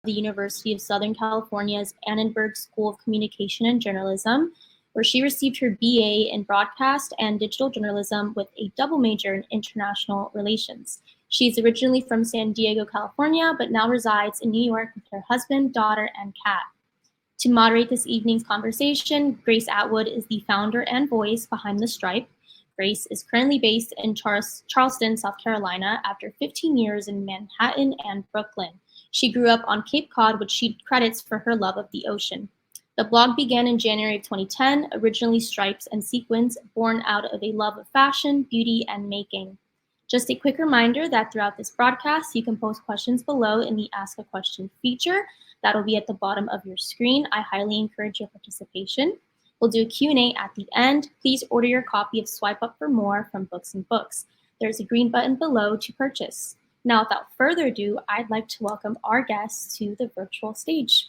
the University of Southern California's Annenberg School of Communication and Journalism, where she received her BA in broadcast and digital journalism with a double major in international relations. She's originally from San Diego, California, but now resides in New York with her husband, daughter, and cat. To moderate this evening's conversation, Grace Atwood is the founder and voice behind The Stripe. Grace is currently based in Charleston, South Carolina, after 15 years in Manhattan and Brooklyn. She grew up on Cape Cod, which she credits for her love of the ocean. The blog began in January of 2010, originally stripes and sequins, born out of a love of fashion, beauty, and making. Just a quick reminder that throughout this broadcast, you can post questions below in the Ask a Question feature. That'll be at the bottom of your screen. I highly encourage your participation. We'll do a Q&A at the end. Please order your copy of Swipe Up for More from Books and Books. There's a green button below to purchase. Now, without further ado, I'd like to welcome our guests to the virtual stage.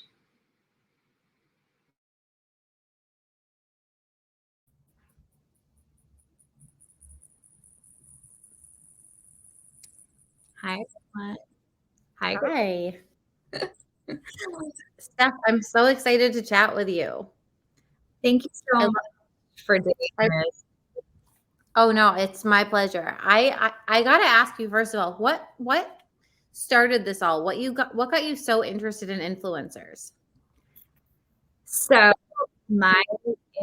Hi, everyone. Hi. Hi. Steph, I'm so excited to chat with you. Thank you so much for doing this. Oh no, it's my pleasure. I gotta ask you first of all, what started this all? What got you so interested in influencers? So my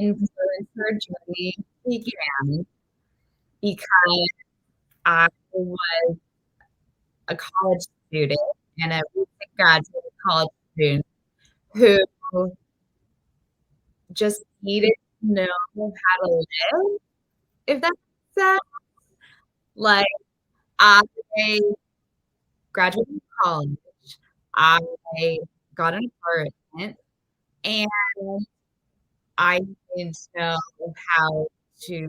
influencer journey began because I was a college student and a recent graduate college student who just needed to know how to live, if that makes sense. Like, I graduated from college, I got an apartment, and I needed to know how to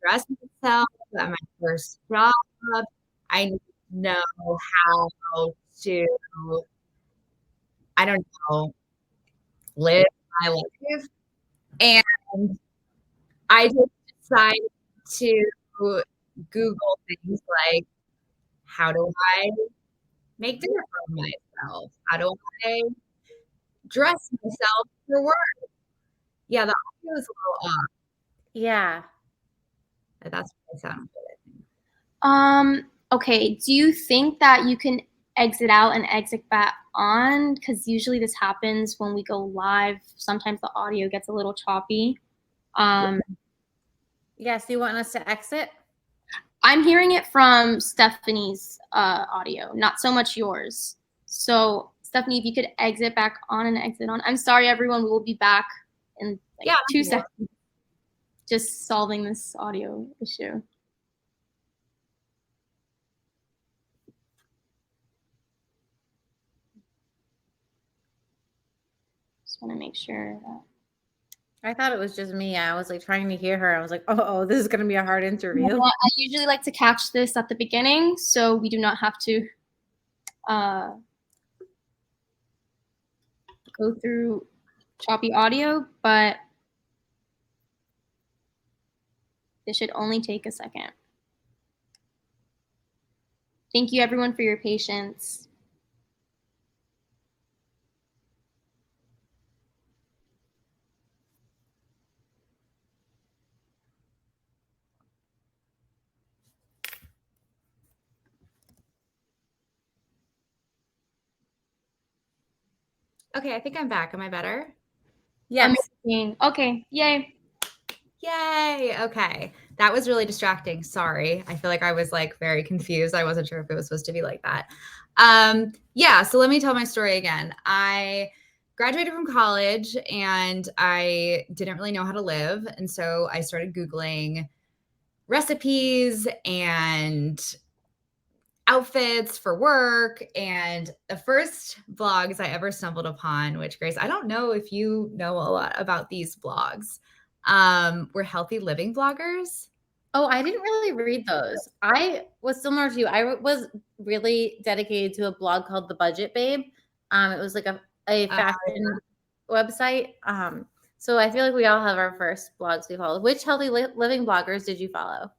dress myself at my first job. I need to know how to, I don't know, live my life. And I just decided to Google things like, how do I make dinner for myself? How do I dress myself for work? Yeah, the audio is a little off. Yeah. That's what I sound good. Okay, do you think that you can exit out and exit back on? Because usually this happens when we go live. Sometimes the audio gets a little choppy. Yes, you want us to exit? I'm hearing it from Stephanie's audio, not so much yours. So Stephanie, if you could exit back on and exit on. I'm sorry, everyone. We will be back in 2 seconds. Just solving this audio issue. Just want to make sure that. I thought it was just me. I was like trying to hear her. I was like, oh, this is going to be a hard interview. Well, I usually like to catch this at the beginning, so we do not have to go through choppy audio, but this should only take a second. Thank you, everyone, for your patience. Okay, I think I'm back. Am I better? Yes. Amazing. Okay, yay. Yay. Okay. That was really distracting. Sorry. I feel like I was like very confused. I wasn't sure if it was supposed to be like that. Yeah, so let me tell my story again. I graduated from college and I didn't really know how to live. And so I started Googling recipes and outfits for work. And the first blogs I ever stumbled upon, which, Grace, I don't know if you know a lot about these blogs, were healthy living bloggers. Oh, I didn't really read those. I was similar to you. I was really dedicated to a blog called The Budget Babe. It was like a fashion website. So I feel like we all have our first blogs we followed. Which healthy living bloggers did you follow?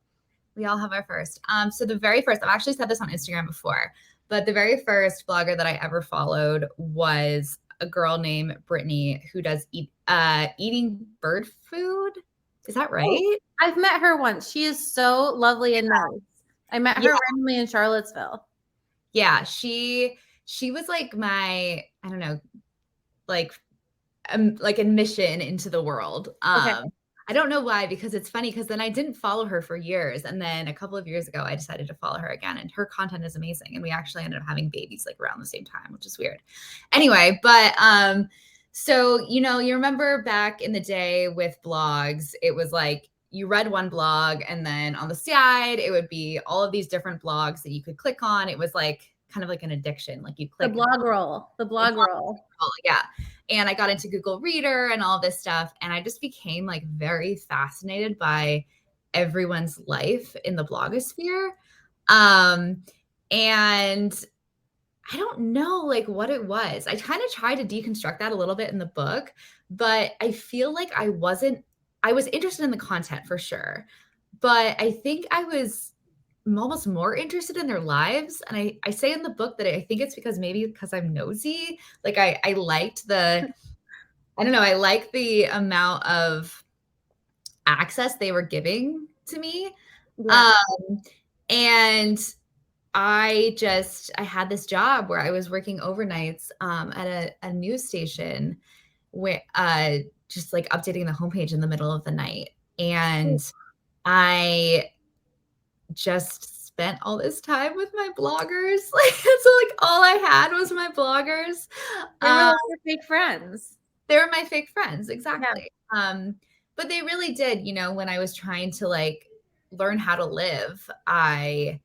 We all have our first. So the very first, I've actually said this on Instagram before, But the very first blogger that I ever followed was a girl named Brittany who does eating bird food. Is that right? Oh, I've met her once. She is so lovely and nice. I met her randomly in Charlottesville. Yeah, she was like my, I don't know, like admission into the world. Okay. I don't know why, because it's funny, because then I didn't follow her for years. And then a couple of years ago, I decided to follow her again, and her content is amazing. And we actually ended up having babies like around the same time, which is weird. Anyway, but so, you know, you remember back in the day with blogs, it was like you read one blog and then on the side, it would be all of these different blogs that you could click on. It was like kind of like an addiction. Like you click the blog roll. Yeah. And I got into Google Reader and all this stuff. And I just became like very fascinated by everyone's life in the blogosphere. And I don't know like what it was. I kind of tried to deconstruct that a little bit in the book, but I feel like I was interested in the content for sure. But I think I'm almost more interested in their lives. And I say in the book that I think it's because I'm nosy. Like I liked I like the amount of access they were giving to me. Yeah. And I had this job where I was working overnights at a news station where just like updating the homepage in the middle of the night. And I just spent all this time with my bloggers. Like, so like all I had was my bloggers. They were like your fake friends. They were my fake friends. Exactly. Yeah. But they really did, you know, when I was trying to like learn how to live, I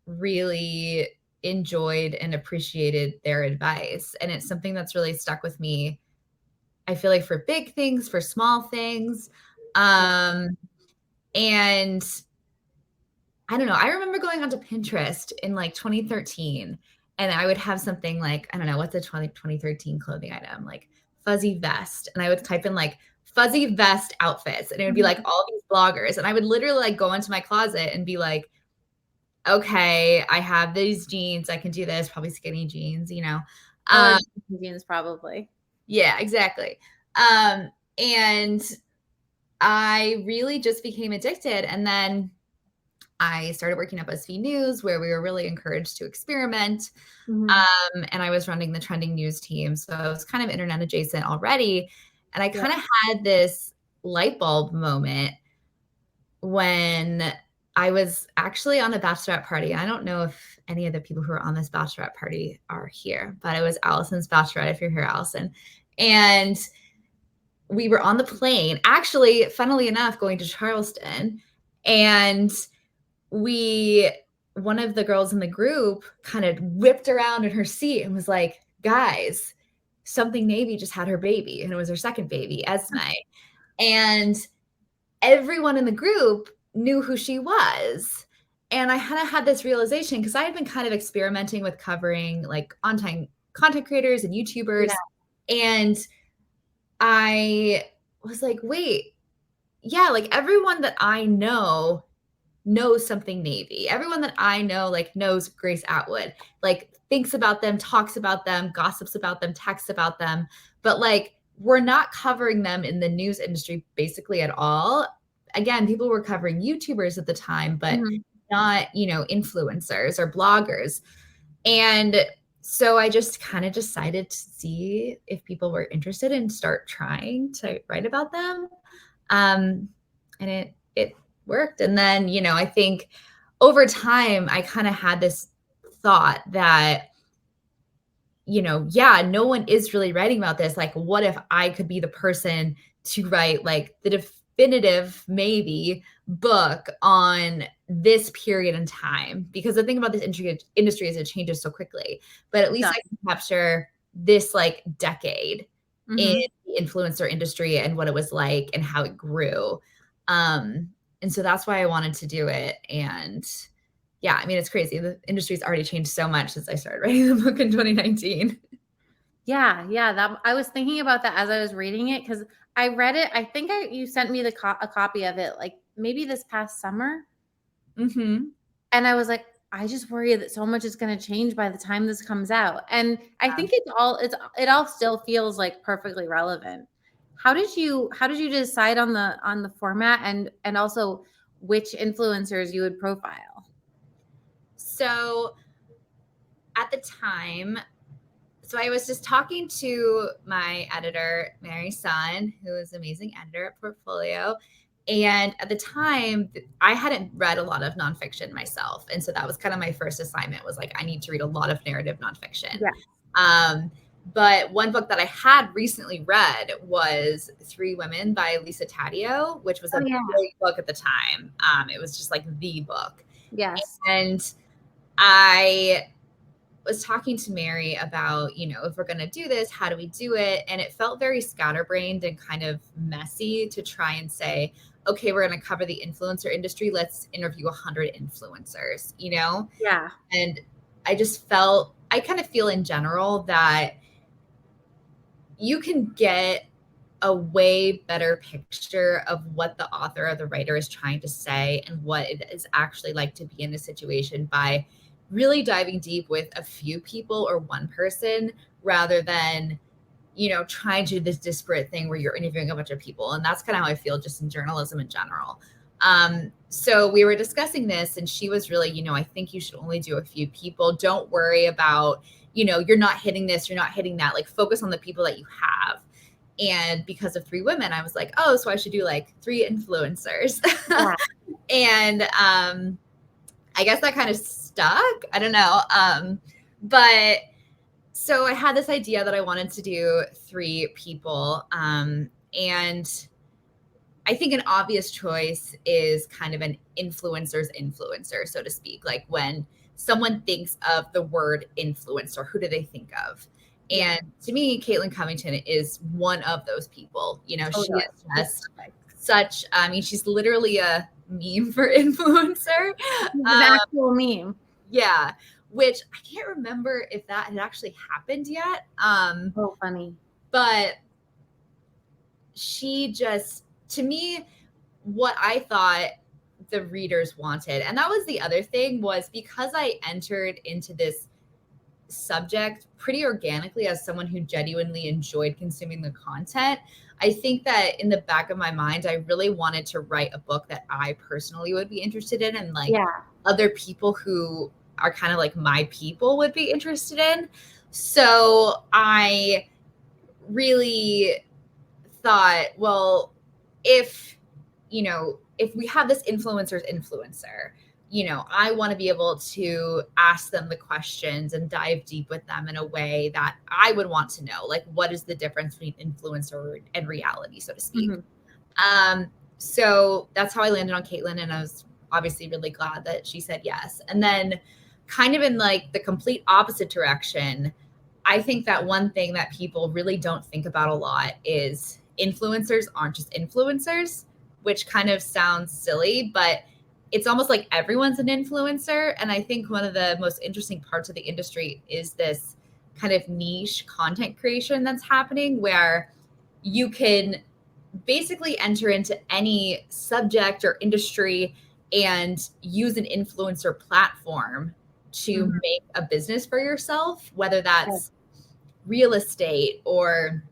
really enjoyed and appreciated their advice. And it's something that's really stuck with me. I feel like for big things, for small things. And I don't know. I remember going onto Pinterest in like 2013, and I would have something like, I don't know, what's a 2013 clothing item? Like fuzzy vest. And I would type in like fuzzy vest outfits, and it would be like all these bloggers. And I would literally like go into my closet and be like, okay, I have these jeans. I can do this, probably skinny jeans, you know. Jeans probably. Yeah, exactly. And I really just became addicted. And then I started working at BuzzFeed News, where we were really encouraged to experiment. Mm-hmm. And I was running the trending news team. So I was kind of internet adjacent already. And I kind of had this light bulb moment when I was actually on a bachelorette party. I don't know if any of the people who are on this bachelorette party are here, but it was Allison's bachelorette, if you're here, Allison. And we were on the plane, actually, funnily enough, going to Charleston. And one of the girls in the group kind of whipped around in her seat and was like, guys, Something Navy just had her baby, and it was her second baby, Esme. And everyone in the group knew who she was. And I kind of had this realization, because I had been kind of experimenting with covering like on-time content creators and YouTubers. Yeah. And I was like, wait, yeah, like everyone that I know knows Something Navy. Everyone that I know like knows Grace Atwood, like thinks about them, talks about them, gossips about them, texts about them. But like, we're not covering them in the news industry basically at all. Again, people were covering YouTubers at the time, but not, you know, influencers or bloggers. And so I just kind of decided to see if people were interested and start trying to write about them. And it worked. And then, you know, I think over time, I kind of had this thought that, you know, yeah, no one is really writing about this. Like, what if I could be the person to write like the definitive maybe book on this period in time? Because the thing about this industry is it changes so quickly, but at least I can capture this like decade in the influencer industry and what it was like and how it grew. And so that's why I wanted to do it. And yeah, I mean, it's crazy. The industry's already changed so much since I started writing the book in 2019. Yeah. I was thinking about that as I was reading it, because I read it. I think you sent me a copy of it, like maybe this past summer. And I was like, I just worry that so much is going to change by the time this comes out. And I think it all still feels like perfectly relevant. How did you decide on the format and also which influencers you would profile? So at the time, so I was just talking to my editor, Mary Sun, who is an amazing editor at Portfolio. And at the time, I hadn't read a lot of nonfiction myself. And so that was kind of my first assignment, was like, I need to read a lot of narrative nonfiction. Yeah. But one book that I had recently read was Three Women by Lisa Taddeo, which was a great book at the time. It was just like the book. Yes. And I was talking to Mary about, you know, if we're going to do this, how do we do it? And it felt very scatterbrained and kind of messy to try and say, okay, we're going to cover the influencer industry. Let's interview 100 influencers, you know? Yeah. And I kind of feel in general that you can get a way better picture of what the author or the writer is trying to say and what it is actually like to be in a situation by really diving deep with a few people or one person, rather than, you know, trying to do this disparate thing where you're interviewing a bunch of people. And that's kind of how I feel just in journalism in general. So we were discussing this, and she was really, you know, I think you should only do a few people. Don't worry about, you know, you're not hitting this, you're not hitting that. Like, focus on the people that you have. And because of Three Women, I was like, oh, so I should do like 3 influencers. Yeah. And I guess that kind of stuck. I don't know. But so I had this idea that I wanted to do 3 people. And I think an obvious choice is kind of an influencer's influencer, so to speak. Like, when someone thinks of the word influencer, who do they think of? And to me, Caitlin Covington is one of those people. You know, she is just such, I mean, she's literally a meme for influencer. An actual meme. Yeah. Which I can't remember if that had actually happened yet. Oh, funny. But she just, to me, what I thought the readers wanted, and that was the other thing, was because I entered into this subject pretty organically as someone who genuinely enjoyed consuming the content, I think that in the back of my mind, I really wanted to write a book that I personally would be interested in, and like other people who are kind of like my people would be interested in. So I really thought, well, if, you know, if we have this influencer, you know, I want to be able to ask them the questions and dive deep with them in a way that I would want to know, like, what is the difference between influencer and reality, so to speak. So that's how I landed on Caitlin, and I was obviously really glad that she said yes. And then kind of in like the complete opposite direction, I think that one thing that people really don't think about a lot is influencers aren't just influencers, which kind of sounds silly, but it's almost like everyone's an influencer. And I think one of the most interesting parts of the industry is this kind of niche content creation that's happening, where you can basically enter into any subject or industry and use an influencer platform to make a business for yourself, whether that's real estate or,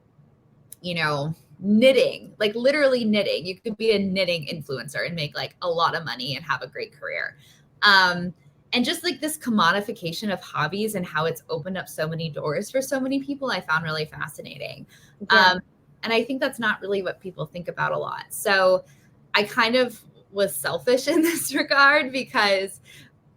you know, knitting, like literally knitting. You could be a knitting influencer and make like a lot of money and have a great career. And just like this commodification of hobbies and how it's opened up so many doors for so many people, I found really fascinating. And I think that's not really what people think about a lot. So I kind of was selfish in this regard, because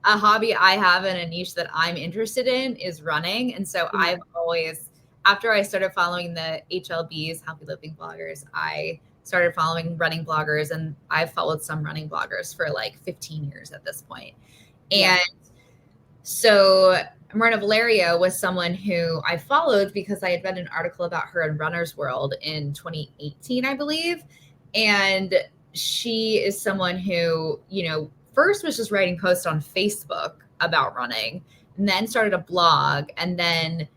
a hobby I have and a niche that I'm interested in is running. And so I've always, after I started following the HLBs, Healthy Living bloggers, I started following running bloggers, and I've followed some running bloggers for like 15 years at this point. And so Myrna Valerio was someone who I followed because I had read an article about her in Runner's World in 2018, I believe. And she is someone who, you know, first was just writing posts on Facebook about running, and then started a blog, and then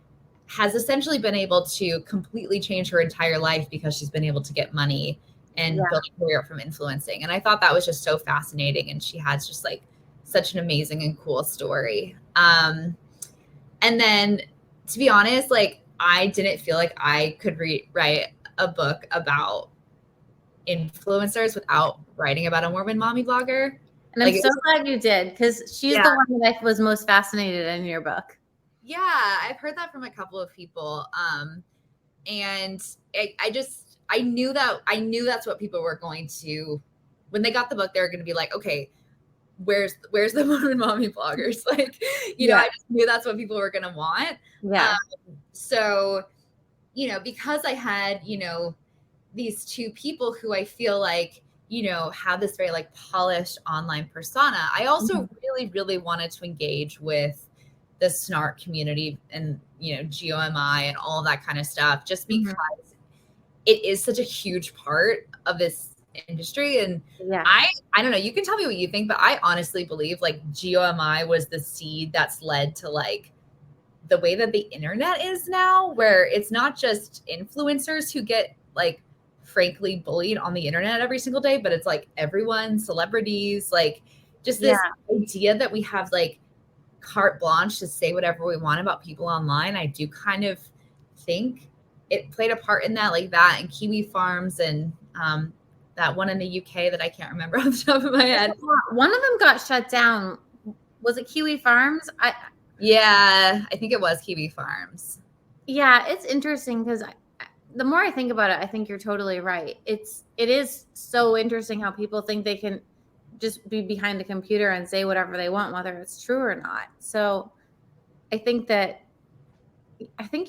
has essentially been able to completely change her entire life because she's been able to get money and build a career from influencing. And I thought that was just so fascinating. And she has just like such an amazing and cool story. And then, to be honest, like, I didn't feel like I could write a book about influencers without writing about a Mormon mommy blogger. And I'm so glad you did, because she's the one that I was most fascinated in your book. Yeah, I've heard that from a couple of people. And I knew that's what people were going to, when they got the book, they were going to be like, okay, where's the Mormon mommy bloggers? Like, you know, I just knew that's what people were going to want. Yeah. So, you know, because I had, you know, these two people who I feel like, you know, have this very like polished online persona, I also really, really wanted to engage with the snark community and, you know, GOMI and all of that kind of stuff, just because it is such a huge part of this industry. And I don't know, you can tell me what you think, but I honestly believe like GOMI was the seed that's led to like the way that the internet is now, where it's not just influencers who get like frankly bullied on the internet every single day, but it's like everyone, celebrities, like just this idea that we have like carte blanche to say whatever we want about people online. I do kind of think it played a part in that, like that and Kiwi Farms and that one in the UK that I can't remember off the top of my head. One of them got shut down. Was it Kiwi Farms? Yeah, I think it was Kiwi Farms. Yeah, it's interesting because the more I think about it, I think you're totally right. It is so interesting how people think they can just be behind a computer and say whatever they want, whether it's true or not. So I think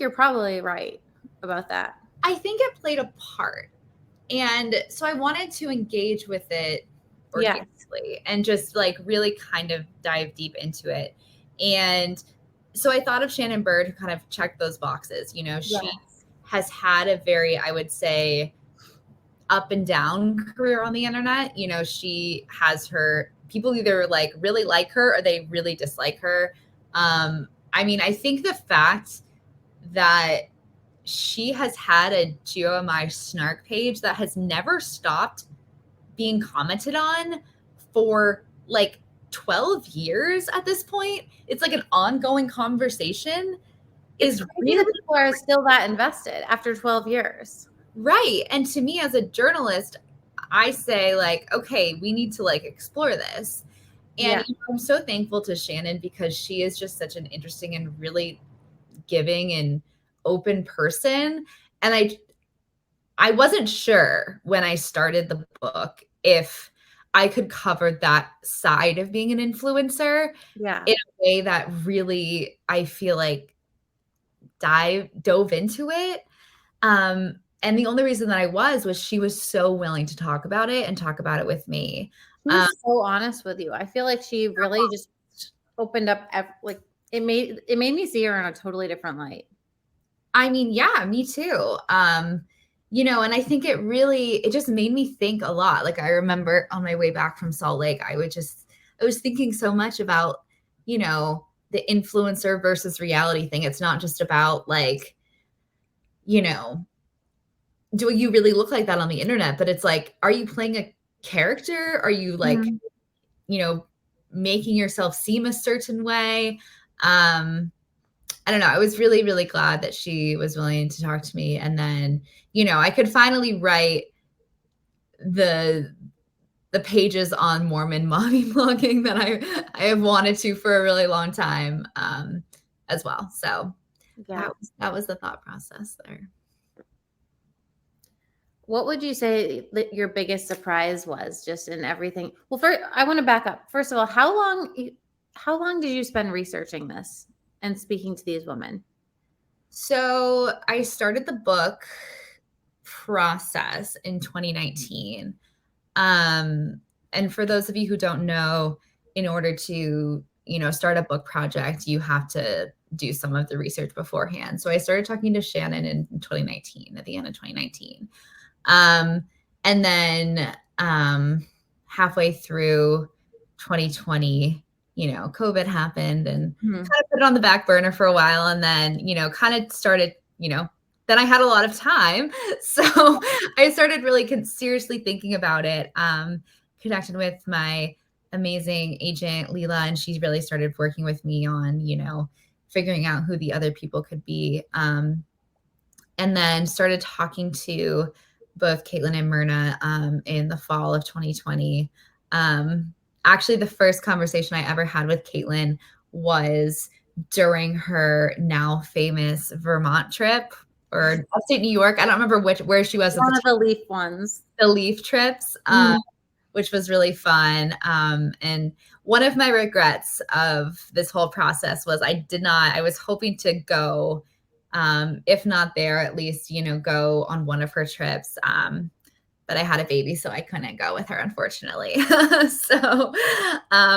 you're probably right about that. I think it played a part. And so I wanted to engage with it organically and just like really kind of dive deep into it. And so I thought of Shannon Bird, who kind of checked those boxes. You know, she has had a very, I would say, up and down career on the internet. You know, she has her people either like really like her or they really dislike her. I mean, I think the fact that she has had a GOMI snark page that has never stopped being commented on for like 12 years at this point. It's like an ongoing conversation. Is really people are still that invested after 12 years. Right. And to me as a journalist, I say like, okay, we need to like explore this. And you know, I'm so thankful to Shannon because she is just such an interesting and really giving and open person. And I wasn't sure when I started the book if I could cover that side of being an influencer in a way that really, I feel like, dove into it. And the only reason that I was she was so willing to talk about it and talk about it with me. She was so honest with you. I feel like she really just opened up, like it made me see her in a totally different light. I mean, yeah, me too. You know, and I think it just made me think a lot. Like I remember on my way back from Salt Lake, I was thinking so much about, you know, the influencer versus reality thing. It's not just about like, you know, do you really look like that on the internet? But it's like, are you playing a character? Are you like, you know, making yourself seem a certain way? I don't know. I was really, really glad that she was willing to talk to me. And then, you know, I could finally write the pages on Mormon mommy blogging that I have wanted to for a really long time as well. So that was the thought process there. What would you say that your biggest surprise was just in everything? Well, first, I want to back up. First of all, how long did you spend researching this and speaking to these women? So I started the book process in 2019. And for those of you who don't know, in order to, you know, start a book project, you have to do some of the research beforehand. So I started talking to Shannon in 2019, at the end of 2019. And then halfway through 2020, you know, COVID happened and kind of put it on the back burner for a while. And then, you know, kind of started, you know, then I had a lot of time. So I started really seriously thinking about it, connected with my amazing agent, Leela, and she really started working with me on, figuring out who the other people could be. And then started talking to both Caitlin and Myrna in the fall of 2020. Actually, the first conversation I ever had with Caitlin was during her now famous Vermont trip, or upstate New York. I don't remember where she was. One of the Leaf ones. The Leaf trips, which was really fun. And one of my regrets of this whole process was I was hoping to go, if not there, at least, go on one of her trips. But I had a baby, so I couldn't go with her, unfortunately. So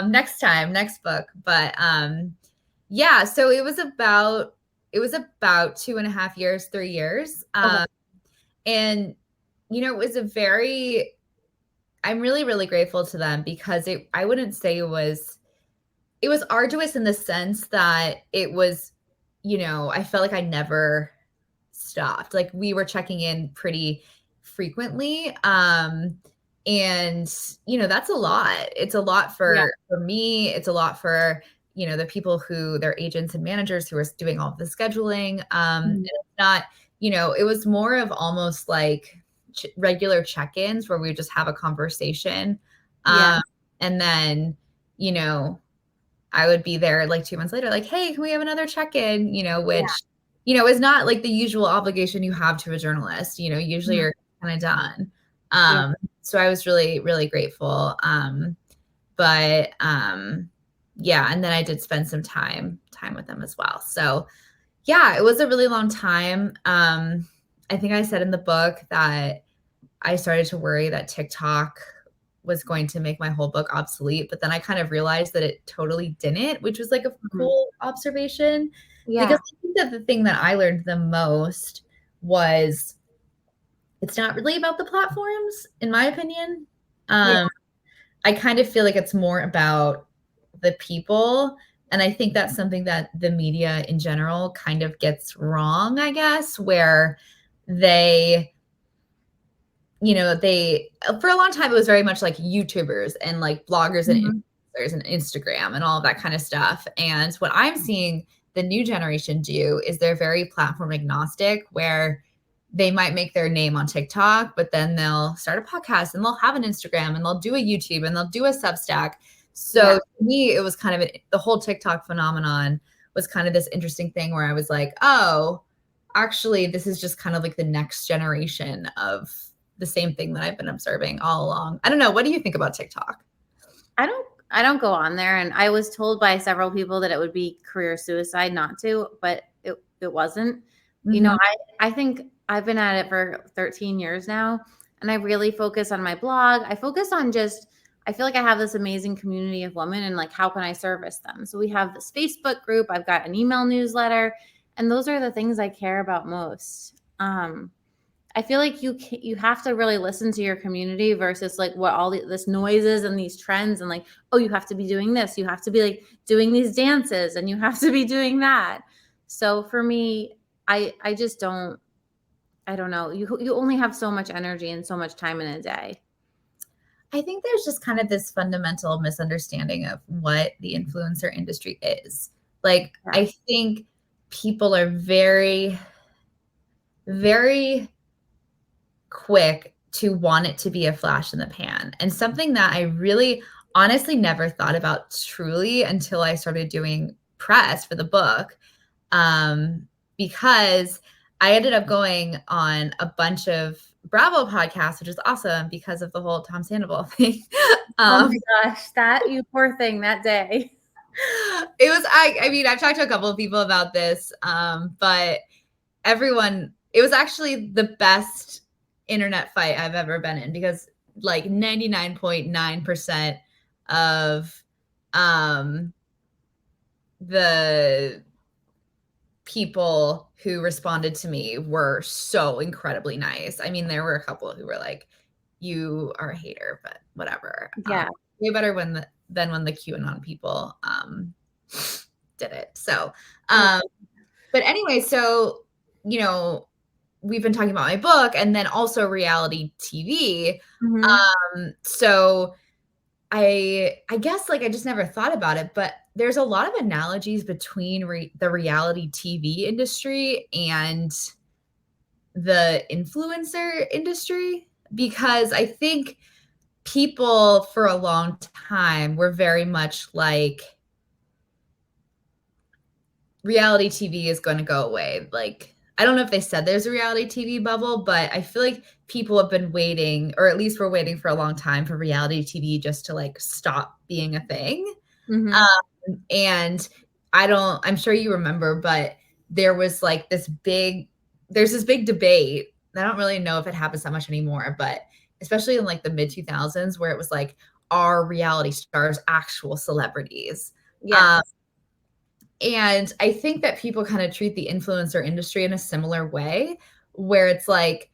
next time, next book. But yeah, so it was about 2.5 years, 3 years. And, it was I'm really, really grateful to them because I wouldn't say it was arduous in the sense that it was, I felt like I never stopped. Like we were checking in pretty frequently. And, that's a lot. It's a lot for me. It's a lot for, the people their agents and managers who are doing all of the scheduling. And it's not, it was more of almost like regular check-ins where we would just have a conversation. And then, I would be there like 2 months later, like, hey, can we have another check-in? Which, is not like the usual obligation you have to a journalist, usually you're kind of done. So I was really, really grateful. But and then I did spend some time with them as well. So yeah, it was a really long time. I think I said in the book that I started to worry that TikTok was going to make my whole book obsolete, but then I kind of realized that it totally didn't, which was like a cool observation. Yeah. Because I think that the thing that I learned the most was it's not really about the platforms, in my opinion. I kind of feel like it's more about the people. And I think that's something that the media in general kind of gets wrong, I guess, where they for a long time, it was very much like YouTubers and like bloggers and influencers and Instagram and all of that kind of stuff. And what I'm seeing the new generation do is they're very platform agnostic, where they might make their name on TikTok, but then they'll start a podcast and they'll have an Instagram and they'll do a YouTube and they'll do a Substack. So to me, it was kind of the whole TikTok phenomenon was kind of this interesting thing where I was like, oh, actually, this is just kind of like the next generation of the same thing that I've been observing all along. I don't know. What do you think about TikTok? I don't go on there. And I was told by several people that it would be career suicide not to, but it wasn't. I think I've been at it for 13 years now, and I really focus on my blog. I focus on I feel like I have this amazing community of women, and like, how can I service them? So we have this Facebook group. I've got an email newsletter, and those are the things I care about most. I feel like you have to really listen to your community versus like what all this noise is and these trends and like, oh, you have to be doing this. You have to be like doing these dances and you have to be doing that. So for me, I don't know. You only have so much energy and so much time in a day. I think there's just kind of this fundamental misunderstanding of what the influencer industry is. Like, I think people are very, very quick to want it to be a flash in the pan. And something that I really honestly never thought about truly until I started doing press for the book, because I ended up going on a bunch of Bravo podcasts, which is awesome because of the whole Tom Sandoval thing. Oh my gosh, you poor thing that day. It was, I mean, I've talked to a couple of people about this, but it was actually the best internet fight I've ever been in, because like 99.9% of the people who responded to me were so incredibly nice. I mean, there were a couple who were like, you are a hater, but whatever. Yeah. Way better than when the QAnon people did it. So, but anyway, so, we've been talking about my book and then also reality TV. So I guess like I just never thought about it, but there's a lot of analogies between the reality TV industry and the influencer industry, because I think people for a long time were very much like reality TV is going to go away. Like, I don't know if they said there's a reality TV bubble, but I feel like people have been waiting, or at least we're waiting for a long time for reality TV just to like stop being a thing. And I'm sure you remember, but there's this big debate. I don't really know if it happens that much anymore, but especially in like the mid 2000s where it was like, are reality stars actual celebrities? Yes. And I think that people kind of treat the influencer industry in a similar way, where it's like,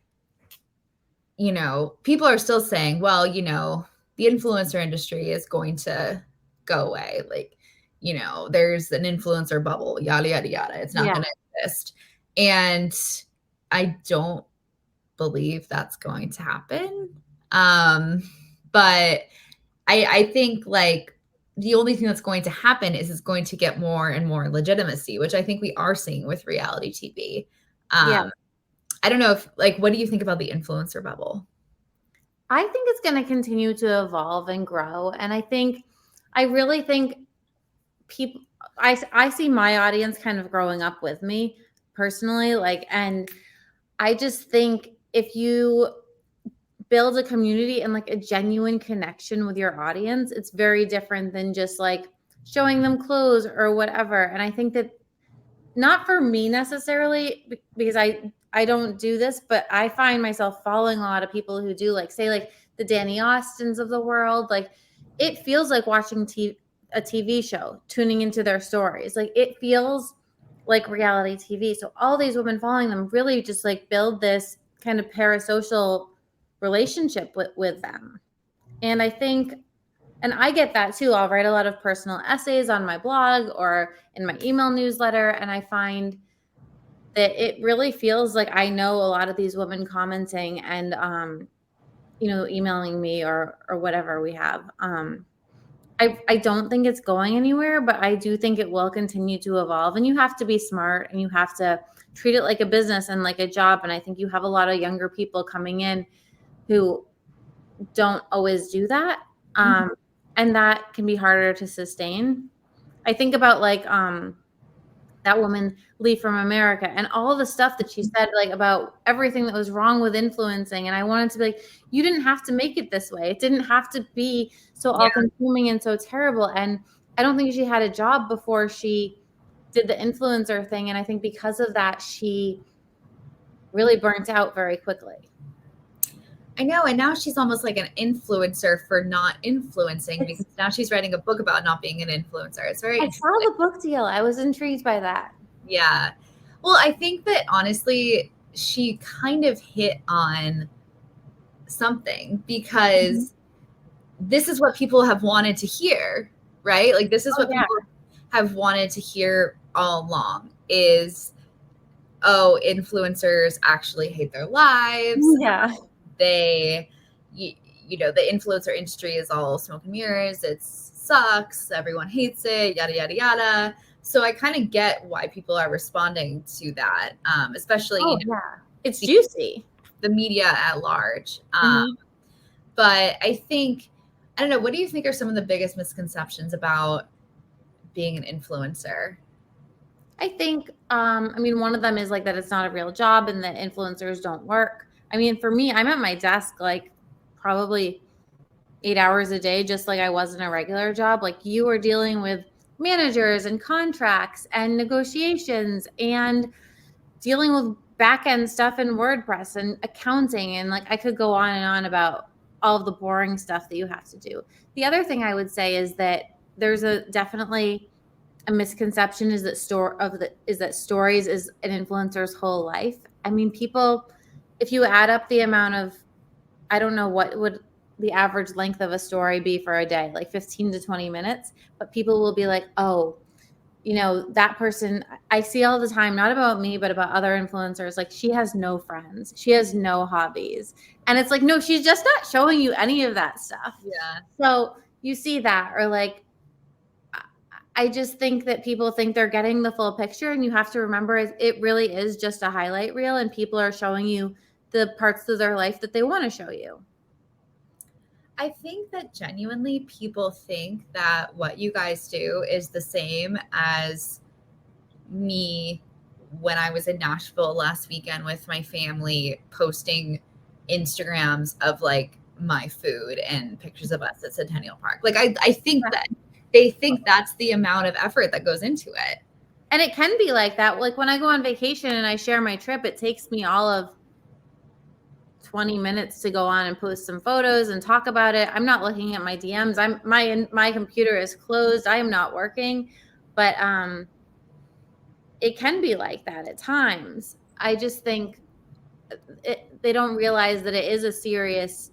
you know, people are still saying, well, you know, the influencer industry is going to go away. Like, you know, there's an influencer bubble, yada, yada, yada. It's not going to exist. And I don't believe that's going to happen. But I think like the only thing that's going to happen is it's going to get more and more legitimacy, which I think we are seeing with reality TV. I don't know if like, what do you think about the influencer bubble? I think it's going to continue to evolve and grow. And I really think people, I see my audience kind of growing up with me personally. Like, and I just think if you build a community and like a genuine connection with your audience, it's very different than just like showing them clothes or whatever. And I think that not for me necessarily, because I don't do this, but I find myself following a lot of people who do, like, say, like the Danny Austins of the world. Like, it feels like watching a TV show, tuning into their stories. Like, it feels like reality TV. So all these women following them really just like build this kind of parasocial relationship with them. And I think, and I get that too. I'll write a lot of personal essays on my blog or in my email newsletter. And I find that it really feels like I know a lot of these women commenting and, you know, emailing me or whatever we have. I don't think it's going anywhere, but I do think it will continue to evolve. And you have to be smart and you have to treat it like a business and like a job. And I think you have a lot of younger people coming in who don't always do that. And that can be harder to sustain. I think about like that woman Lee from America and all the stuff that she said, like about everything that was wrong with influencing. And I wanted to be like, you didn't have to make it this way. It didn't have to be so all-consuming and so terrible. And I don't think she had a job before she did the influencer thing. And I think because of that, she really burnt out very quickly. I know, and now she's almost like an influencer for not influencing, because now she's writing a book about not being an influencer. It's very I saw the book deal. I was intrigued by that. Yeah. Well, I think that honestly, she kind of hit on something, because this is what people have wanted to hear, right? Like, this is what people have wanted to hear all along is, oh, influencers actually hate their lives. Yeah. They, you know, the influencer industry is all smoke and mirrors. It sucks. Everyone hates it, yada, yada, yada. So I kind of get why people are responding to that, especially, it's juicy. The media at large. But I think, I don't know, what do you think are some of the biggest misconceptions about being an influencer? I think, I mean, one of them is like that it's not a real job and that influencers don't work. I mean, for me, I'm at my desk like probably 8 hours a day, just like I was in a regular job. Like, you are dealing with managers and contracts and negotiations and dealing with back end stuff in WordPress and accounting. And like, I could go on and on about all of the boring stuff that you have to do. The other thing I would say is that there's definitely a misconception is that stories is an influencer's whole life. I mean, people, if you add up the amount of, I don't know what would the average length of a story be for a day, like 15 to 20 minutes, but people will be like, oh, you know, that person I see all the time, not about me, but about other influencers. Like, she has no friends. She has no hobbies. And it's like, no, she's just not showing you any of that stuff. Yeah. So you see that, or like, I just think that people think they're getting the full picture, and you have to remember it really is just a highlight reel, and people are showing you the parts of their life that they want to show you. I think that genuinely people think that what you guys do is the same as me when I was in Nashville last weekend with my family, posting Instagrams of like my food and pictures of us at Centennial Park. Like I think that they think that's the amount of effort that goes into it. And it can be like that. Like when I go on vacation and I share my trip, it takes me all of 20 minutes to go on and post some photos and talk about it. I'm not looking at my DMs. My computer is closed. I am not working. But it can be like that at times. I just think they don't realize that it is a serious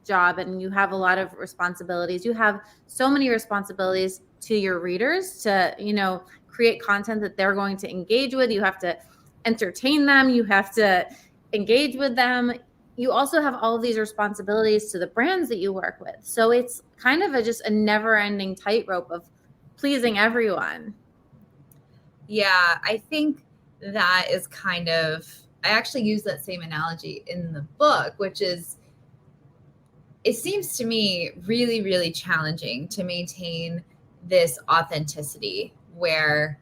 job, and you have a lot of responsibilities. You have so many responsibilities to your readers to, create content that they're going to engage with. You have to entertain them. You have to engage with them. You also have all of these responsibilities to the brands that you work with. So it's kind of just a never-ending tightrope of pleasing everyone. Yeah, I think that is kind of, I actually use that same analogy in the book, which is, it seems to me really, really challenging to maintain this authenticity where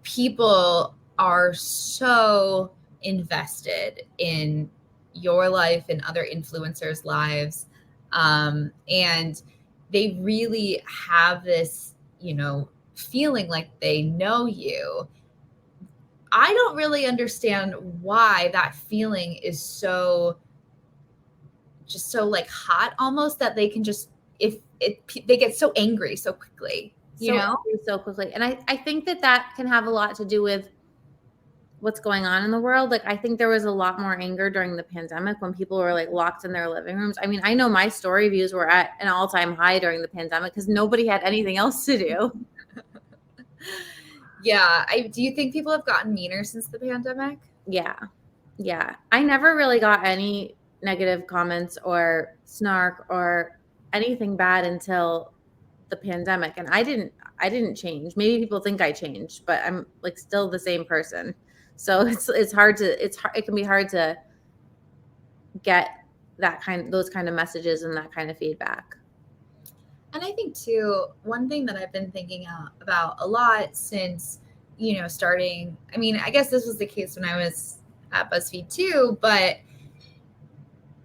people are so invested in your life and other influencers' lives. And they really have this, feeling like they know you. I don't really understand why that feeling is so like hot almost, that they can just, they get so angry so quickly, so quickly. And I think that can have a lot to do with what's going on in the world. Like, I think there was a lot more anger during the pandemic when people were like locked in their living rooms. I mean, I know my story views were at an all-time high during the pandemic because nobody had anything else to do. Yeah. Do you think people have gotten meaner since the pandemic? Yeah. I never really got any negative comments or snark or anything bad until the pandemic. And I didn't change. Maybe people think I changed, but I'm like still the same person. So it can be hard to get those kind of messages and that kind of feedback. And I think too, one thing that I've been thinking about a lot since, starting, I mean, I guess this was the case when I was at BuzzFeed too, but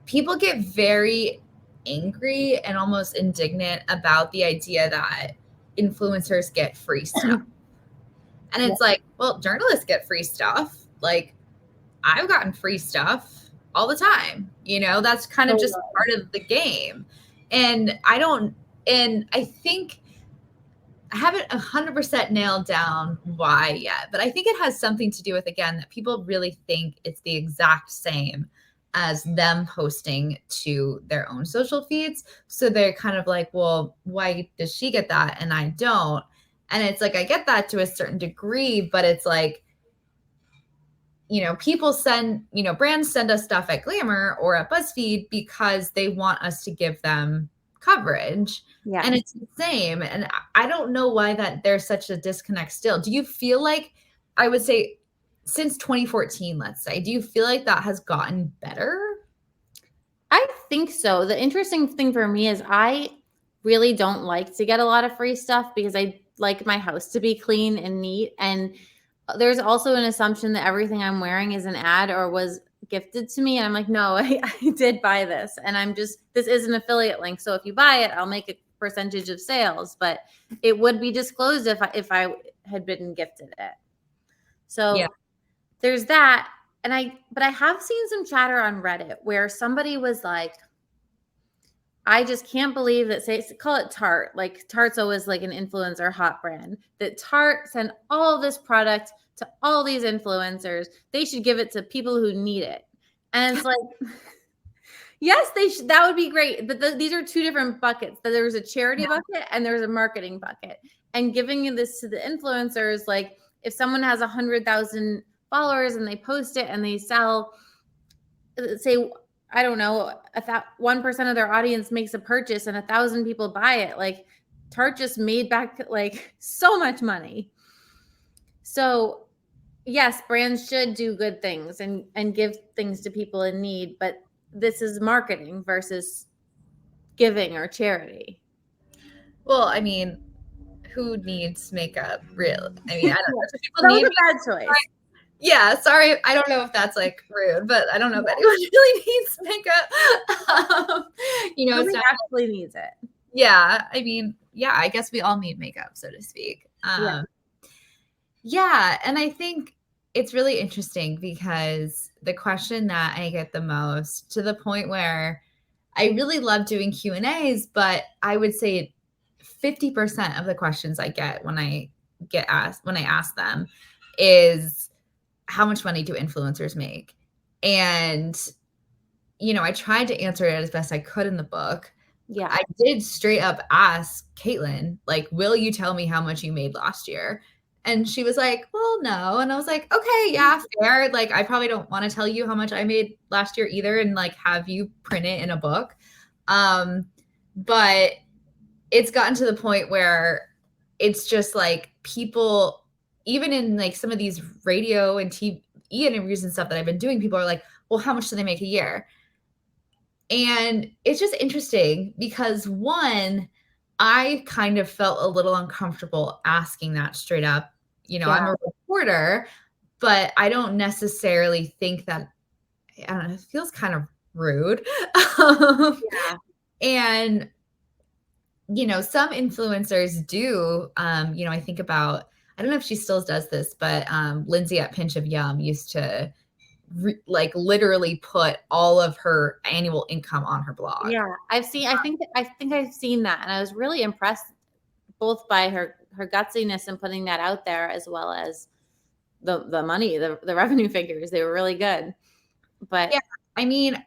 people get very angry and almost indignant about the idea that influencers get free stuff. And it's like, well, journalists get free stuff. Like, I've gotten free stuff all the time. That's kind of just part of the game. And I think I haven't 100% nailed down why yet, but I think it has something to do with, again, that people really think it's the exact same as them posting to their own social feeds. So they're kind of like, well, why does she get that and I don't? And it's like, I get that to a certain degree, but it's like, people send, brands send us stuff at Glamour or at BuzzFeed because they want us to give them coverage. Yeah. And it's the same. And I don't know why that there's such a disconnect still. Do you feel like, I would say since 2014, let's say, do you feel like that has gotten better? I think so. The interesting thing for me is I really don't like to get a lot of free stuff because I like my house to be clean and neat. And there's also an assumption that everything I'm wearing is an ad or was gifted to me. And I'm like, no, I did buy this. And this is an affiliate link. So if you buy it, I'll make a percentage of sales, but it would be disclosed if I had been gifted it. So there's that. But I have seen some chatter on Reddit where somebody was like, I just can't believe that, call it Tarte. Like Tarte's always like an influencer hot brand, that Tarte sent all this product to all these influencers. They should give it to people who need it. And it's like, yes, they should. That would be great. But these are two different buckets. There's a charity bucket and there's a marketing bucket. And giving this to the influencers, like if someone has 100,000 followers and they post it and they sell, say I don't know, 1% of their audience makes a purchase and 1,000 people buy it, like Tarte just made back like so much money. So yes, brands should do good things and give things to people in need, but this is marketing versus giving or charity. Well, I mean, who needs makeup? Really? I mean, I don't know. People That need was a bad choice. Yeah, sorry. I don't know if that's like rude, but I don't know if anyone really needs makeup. You know, Nobody it's not, actually needs it. yeah. I mean, yeah, I guess we all need makeup, so to speak. Yeah, and I think it's really interesting because the question that I get the most, to the point where I really love doing Q&As, but I would say 50% of the questions I get when I ask them is, how much money do influencers make? And, you know, I tried to answer it as best I could in the book. Yeah. I did straight up ask Caitlin, like, will you tell me how much you made last year? And she was like, well, no. And I was like, okay, yeah, fair. Like, I probably don't want to tell you how much I made last year either and like have you print it in a book. But it's gotten to the point where it's just like people, even in like some of these radio and TV interviews and stuff that I've been doing, people are like, well, how much do they make a year? And it's just interesting because, one, I kind of felt a little uncomfortable asking that straight up. You know, I'm a reporter, but I don't necessarily think that, I don't know, it feels kind of rude. And, you know, some influencers do, you know, I think about, I don't know if she still does this, but Lindsay at Pinch of Yum used to like literally put all of her annual income on her blog. Yeah, I think I've seen that, and I was really impressed both by her gutsiness in putting that out there, as well as the money, the revenue figures. They were really good. But yeah, I mean,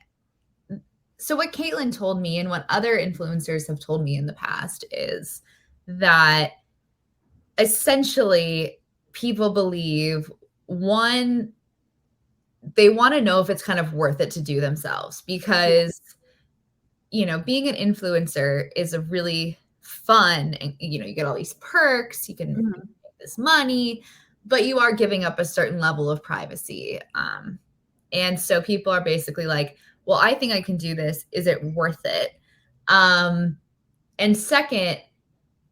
so what Caitlin told me and what other influencers have told me in the past is that essentially people believe, one, they want to know if it's kind of worth it to do themselves, because, you know, being an influencer is a really fun, and, you know, you get all these perks, you can make this money, but you are giving up a certain level of privacy. And so people are basically like, well, I think I can do this. Is it worth it? And second,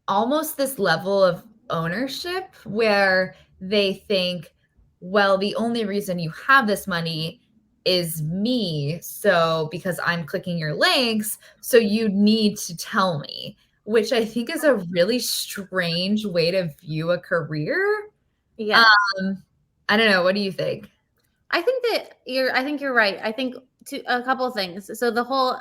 almost this level of ownership where they think, well, the only reason you have this money is me. So because I'm clicking your links, so you need to tell me, which I think is a really strange way to view a career. Yeah. I don't know. What do you think? I think you're right. I think a couple of things. So the whole,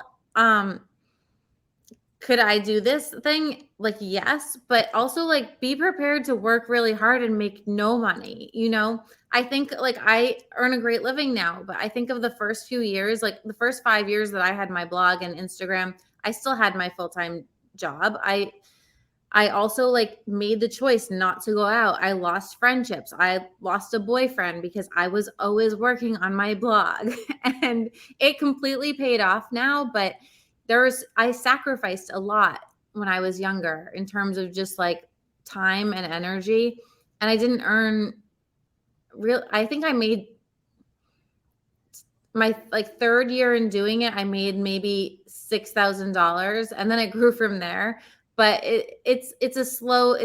could I do this thing? Like, yes, but also like be prepared to work really hard and make no money. You know, I think like I earn a great living now, but I think of the first few years, like the first 5 years that I had my blog and Instagram, I still had my full-time job. I also like made the choice not to go out. I lost friendships. I lost a boyfriend because I was always working on my blog, and it completely paid off now. But I sacrificed a lot when I was younger in terms of just like time and energy. And I didn't earn I think I made my like third year in doing it, I made maybe $6,000, and then it grew from there. But it's a slow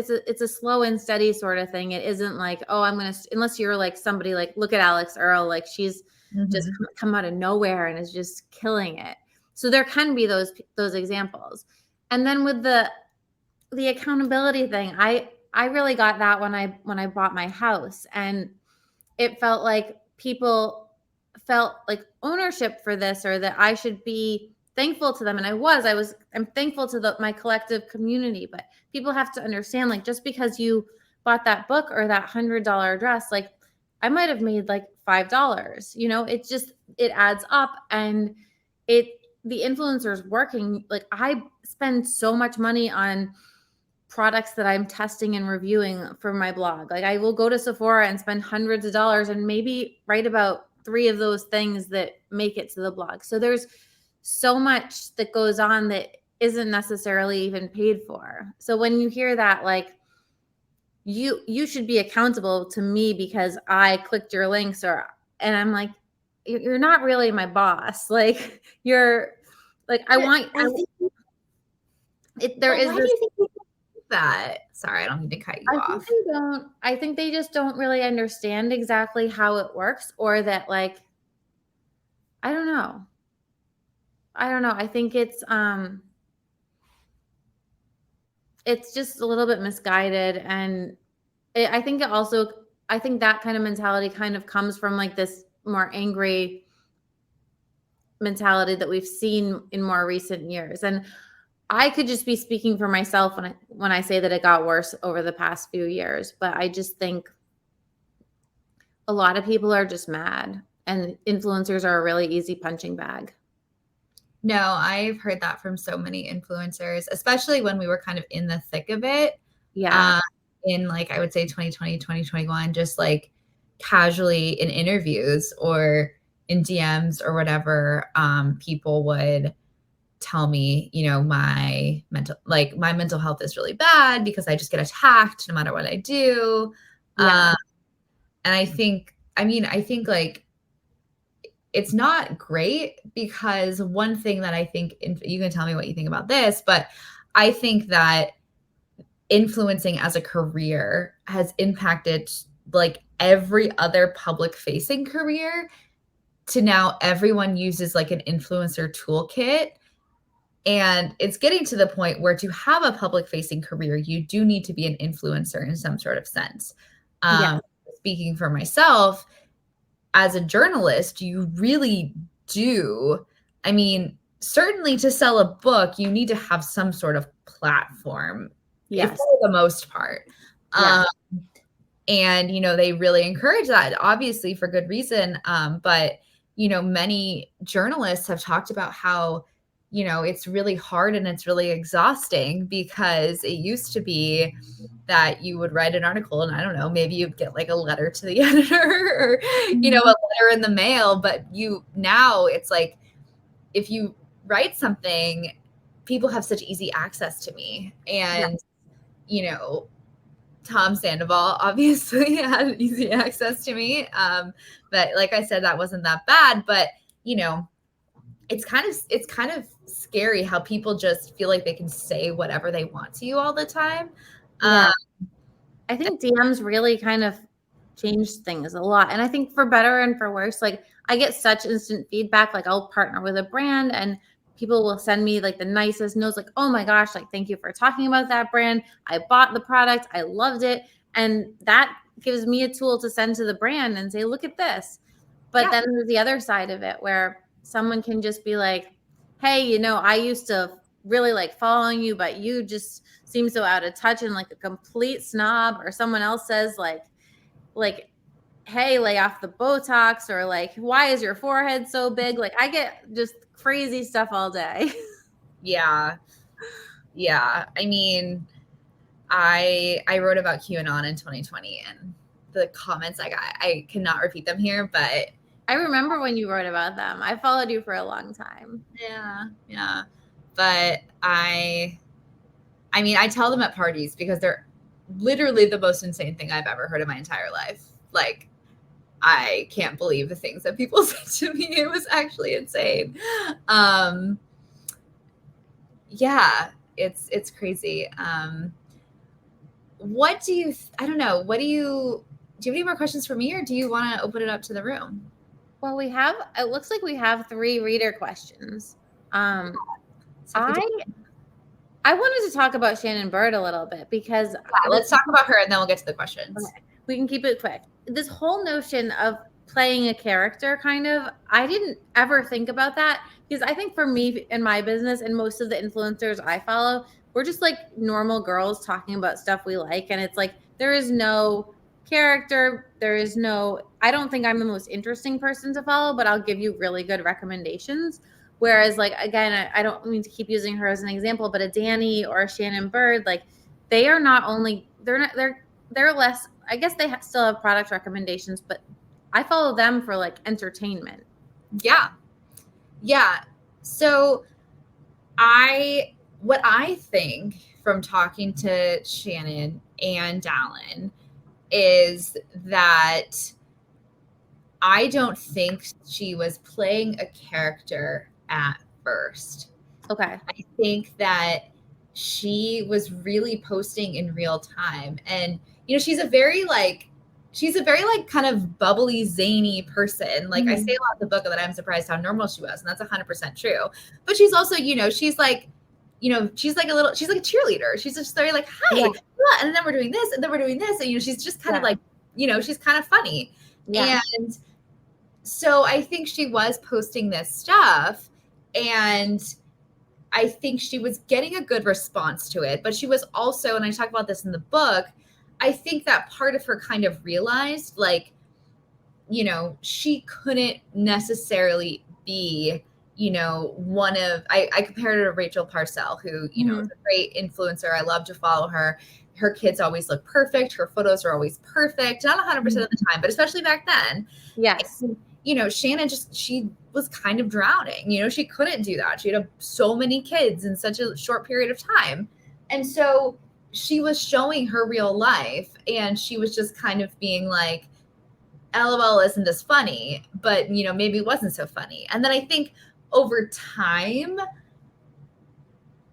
and steady sort of thing. It isn't like, oh, unless you're like somebody like, look at Alex Earl, like she's just come out of nowhere and is just killing it. So there can be those examples. And then with the accountability thing, I really got that when I bought my house, and it felt like people felt like ownership for this, or that I should be thankful to them. And I'm thankful to my collective community. But people have to understand, like, just because you bought that book or that $100 dress, like I might have made like $5, you know, it adds up. And the influencers working, like I spend so much money on products that I'm testing and reviewing for my blog. Like I will go to Sephora and spend hundreds of dollars and maybe write about 3 of those things that make it to the blog. So there's so much that goes on that isn't necessarily even paid for. So when you hear that, like, you should be accountable to me because I clicked your links, and I'm like, you're not really my boss. Like, you're like, there is why do you think people do that? Sorry, I don't mean to cut you off. I think they just don't really understand exactly how it works, or that, like, I don't know. I think it's just a little bit misguided. And I think that kind of mentality kind of comes from like this more angry mentality that we've seen in more recent years. And I could just be speaking for myself when I say that it got worse over the past few years, but I just think a lot of people are just mad, and influencers are a really easy punching bag. No, I've heard that from so many influencers, especially when we were kind of in the thick of it. Yeah. In like, I would say 2020, 2021, just like casually in interviews or in DMs or whatever, people would tell me, my mental health is really bad because I just get attacked no matter what I do. Yeah. And I think like it's not great, because one thing that I think, you can tell me what you think about this, but I think that influencing as a career has impacted like every other public facing career, to now everyone uses like an influencer toolkit. And it's getting to the point where to have a public facing career, you do need to be an influencer in some sort of sense. Speaking for myself, as a journalist, you really do. I mean, certainly to sell a book, you need to have some sort of platform, yes, for the most part. Yes. And, they really encourage that, obviously for good reason. But, many journalists have talked about how, it's really hard and it's really exhausting, because it used to be that you would write an article and I don't know, maybe you'd get like a letter to the editor or, a letter in the mail. But now it's like, if you write something, people have such easy access to me. And, Tom Sandoval obviously had easy access to me. But like I said, that wasn't that bad. But, it's kind of scary how people just feel like they can say whatever they want to you all the time. I think DMs really kind of changed things a lot. And I think for better and for worse, like I get such instant feedback. Like I'll partner with a brand and people will send me like the nicest notes, like, oh my gosh, like, thank you for talking about that brand. I bought the product. I loved it. And that gives me a tool to send to the brand and say, look at this. But then there's the other side of it where someone can just be like, hey, I used to really like following you, but you just seem so out of touch and like a complete snob. Or someone else says like, hey, lay off the Botox, or like, why is your forehead so big? Like I get just crazy stuff all day. Yeah. I mean, I wrote about QAnon in 2020, and the comments I got, I cannot repeat them here, but I remember when you wrote about them. I followed you for a long time. Yeah. But I mean, I tell them at parties because they're literally the most insane thing I've ever heard in my entire life. Like, I can't believe the things that people said to me. It was actually insane. Yeah, it's crazy. What do you, I don't know. Do you have any more questions for me, or do you want to open it up to the room? Well, it looks like we have 3 reader questions. I wanted to talk about Shannon Bird a little bit because let's talk about her and then we'll get to the questions. Okay. We can keep it quick. This whole notion of playing a character, kind of, I didn't ever think about that, because I think for me in my business and most of the influencers I follow, we're just like normal girls talking about stuff we like. And it's like, there is no character. I don't think I'm the most interesting person to follow, but I'll give you really good recommendations. Whereas like, again, I don't mean to keep using her as an example, but a Danny or a Shannon Bird, like they are not only, they're less, I guess they still have product recommendations, but I follow them for like entertainment. Yeah. Yeah. So what I think from talking to Shannon and Dallin is that I don't think she was playing a character at first. Okay. I think that she was really posting in real time. And, she's a very kind of bubbly, zany person. Like, I say a lot in the book that I'm surprised how normal she was. And that's 100% true. But she's also, she's like a cheerleader. She's just very like, hi, Yeah. and then we're doing this, and then we're doing this. And, she's just kind of like, she's kind of funny. Yeah. And so I think she was posting this stuff, and I think she was getting a good response to it. But she was also, and I talk about this in the book, I think that part of her kind of realized, like, she couldn't necessarily be, one of, I compared her to Rachel Parcell, who, is a great influencer. I love to follow her. Her kids always look perfect. Her photos are always perfect. Not 100% of the time, but especially back then. Yes. And, Shannon she was kind of drowning. She couldn't do that. She had so many kids in such a short period of time. And so she was showing her real life, and she was just kind of being like, LOL, isn't this funny? But, maybe it wasn't so funny. And then I think over time,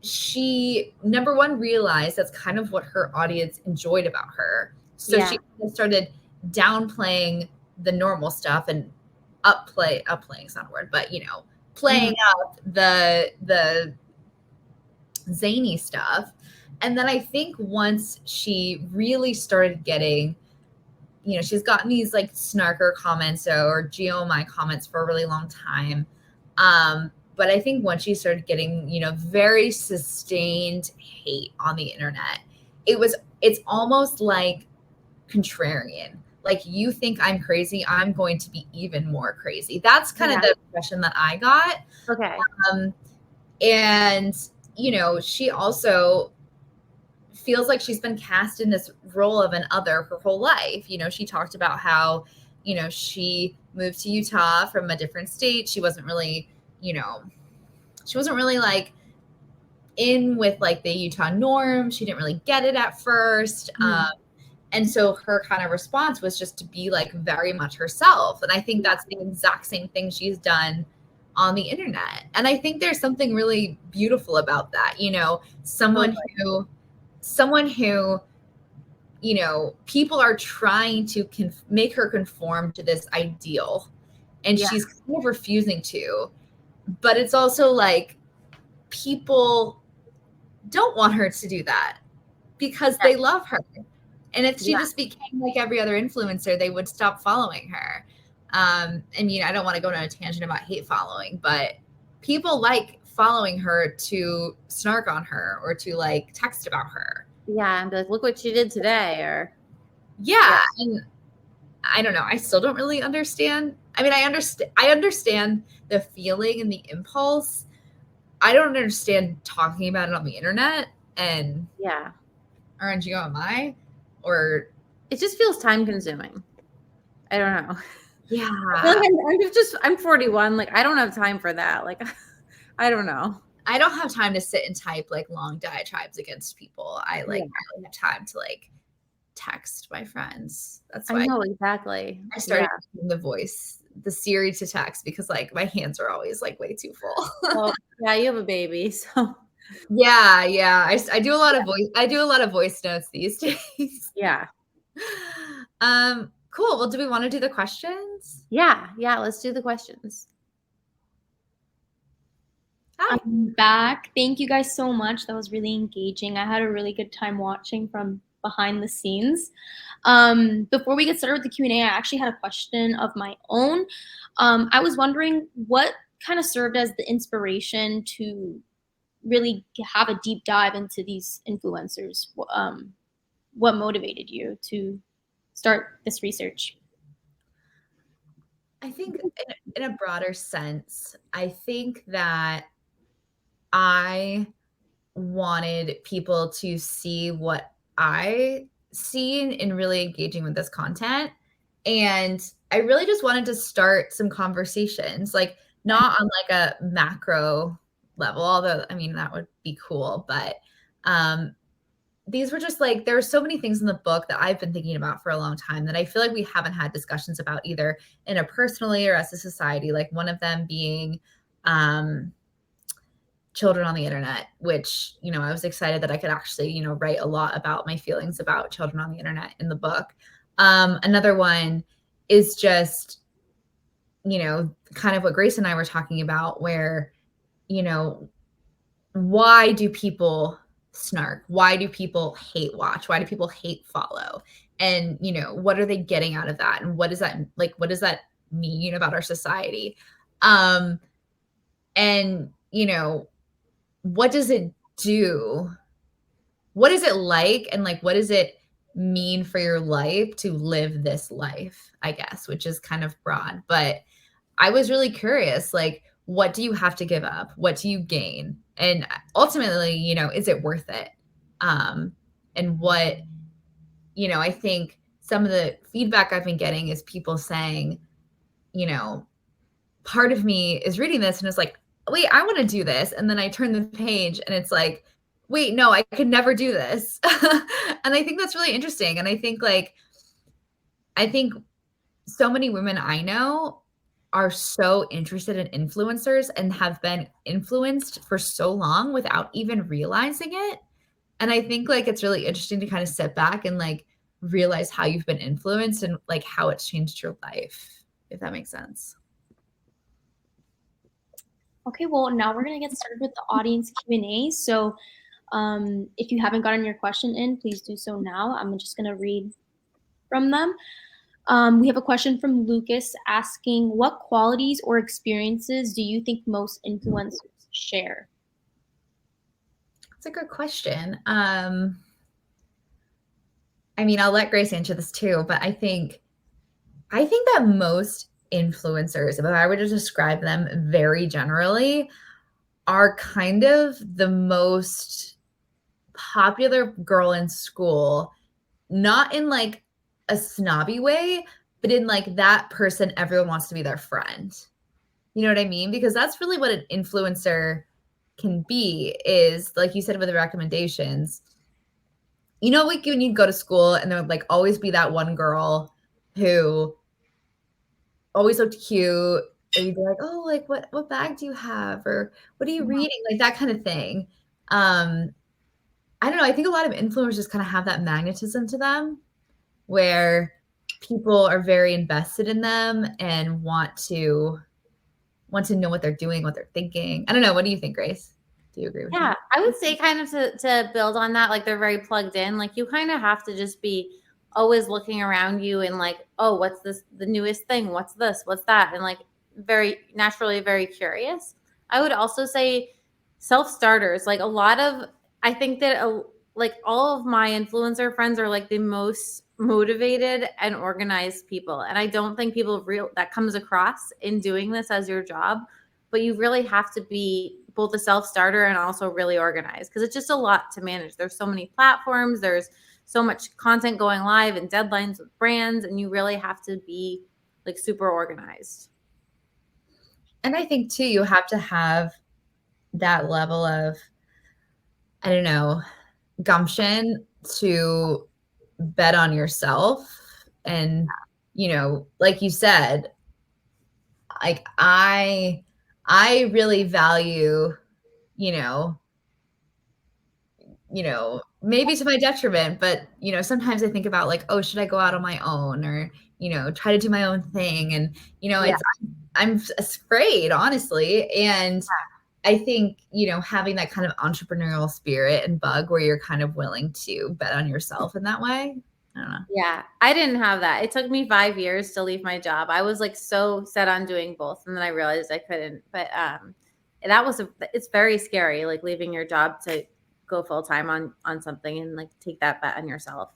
she, number one, realized that's kind of what her audience enjoyed about her. So she started downplaying the normal stuff and upplaying is not a word, but, playing up the zany stuff. And then I think once she really started getting, she's gotten these like snarker comments or GOMI comments for a really long time. But I think once she started getting, very sustained hate on the internet, it's almost like contrarian. Like, you think I'm crazy, I'm going to be even more crazy. That's kind of the impression that I got. Okay. And, she also feels like she's been cast in this role of an other her whole life. She talked about how, she moved to Utah from a different state. She wasn't really like in with like the Utah norm. She didn't really get it at first. And so her kind of response was just to be like very much herself. And I think that's the exact same thing she's done on the internet. And I think there's something really beautiful about that. Someone who, people are trying to make her conform to this ideal, and she's kind of refusing to. But it's also like people don't want her to do that because they love her. And if she just became like every other influencer, they would stop following her. I don't want to go on a tangent about hate following, but people like following her to snark on her or to like text about her. Yeah, and be like, look what she did today, or and I don't know. I still don't really understand. I mean, I understand the feeling and the impulse. I don't understand talking about it on the internet and or on GOMI, or it just feels time consuming. I don't know. Yeah. I feel like I'm 41. Like, I don't have time for that. Like, I don't know. I don't have time to sit and type like long diatribes against people. I only have time to like text my friends. That's why I know exactly. I started using the Siri to text, because like my hands are always like way too full. Well, yeah, you have a baby, so yeah. I do a lot of voice notes these days. Yeah. Cool. Well, do we want to do the questions? Yeah. Let's do the questions. Hi. I'm back. Thank you guys so much. That was really engaging. I had a really good time watching from behind the scenes. Before we get started with the Q&A, I actually had a question of my own. I was wondering what kind of served as the inspiration to really have a deep dive into these influencers. What motivated you to start this research? I think in a broader sense, I think that I wanted people to see what I see in really engaging with this content. And I really just wanted to start some conversations, like not on like a macro level, although I mean that would be cool, but these were just like, there are so many things in the book that I've been thinking about for a long time that I feel like we haven't had discussions about either interpersonally or as a society. Like one of them being children on the internet, which, you know, I was excited that I could actually, you know, write a lot about my feelings about children on the internet in the book. Another one is just, you know, kind of what Grace and I were talking about, where, you know, why do people snark? Why do people hate watch? Why do people hate follow? And, you know, what are they getting out of that? And what does that, like, what does that mean about our society? And, you know, what does it do? What is it like? And like, what does it mean for your life to live this life, I guess, which is kind of broad. But I was really curious, like, what do you have to give up? What do you gain? And ultimately, you know, is it worth it? And what, you know, I think some of the feedback I've been getting is people saying, you know, part of me is reading this and it's like, wait, I want to do this. And then I turn the page and it's like, wait, no, I could never do this. And I think that's really interesting. And I think so many women I know are so interested in influencers and have been influenced for so long without even realizing it. And I think like it's really interesting to kind of step back and like realize how you've been influenced and like how it's changed your life, if that makes sense. Okay, well, now we're going to get started with the audience Q&A. So if you haven't gotten your question in, please do so now. I'm just going to read from them. We have a question from Lucas asking, what qualities or experiences do you think most influencers share? That's a good question. I mean, I'll let Grace answer this too, but I think that most influencers, if I were to describe them very generally, are kind of the most popular girl in school, not in like a snobby way, but in like that person everyone wants to be their friend. You know what I mean? Because that's really what an influencer can be, is like you said with the recommendations. You know, like when you go to school and there would like always be that one girl who always looked cute, and you'd be like, oh, like what bag do you have? Or what are you reading? Like that kind of thing. I don't know. I think a lot of influencers kind of have that magnetism to them where people are very invested in them and want to know what they're doing, what they're thinking. I don't know. What do you think, Grace? Do you agree with Yeah, me? I would say kind of to build on that, like they're very plugged in. Like you kind of have to just be always looking around you and like, oh, what's this, the newest thing? What's this? What's that? And like very naturally, very curious. I would also say self-starters. Like a lot of, I think that like all of my influencer friends are like the most motivated and organized people. And I don't think people that comes across in doing this as your job, but you really have to be both a self-starter and also really organized because it's just a lot to manage. There's so many platforms, there's so much content going live and deadlines with brands, and you really have to be like super organized. And I think too, you have to have that level of, I don't know, gumption to bet on yourself. And, you know, like you said, like I really value, you know, maybe to my detriment, but, you know, sometimes I think about like, oh, should I go out on my own or, you know, try to do my own thing? And, you know, Yeah. I'm afraid, honestly. And I think, you know, having that kind of entrepreneurial spirit and bug where you're kind of willing to bet on yourself in that way. I don't know. Yeah, I didn't have that. It took me 5 years to leave my job. I was like so set on doing both, and then I realized I couldn't. But it's very scary, like leaving your job to go full time on something and like take that bet on yourself.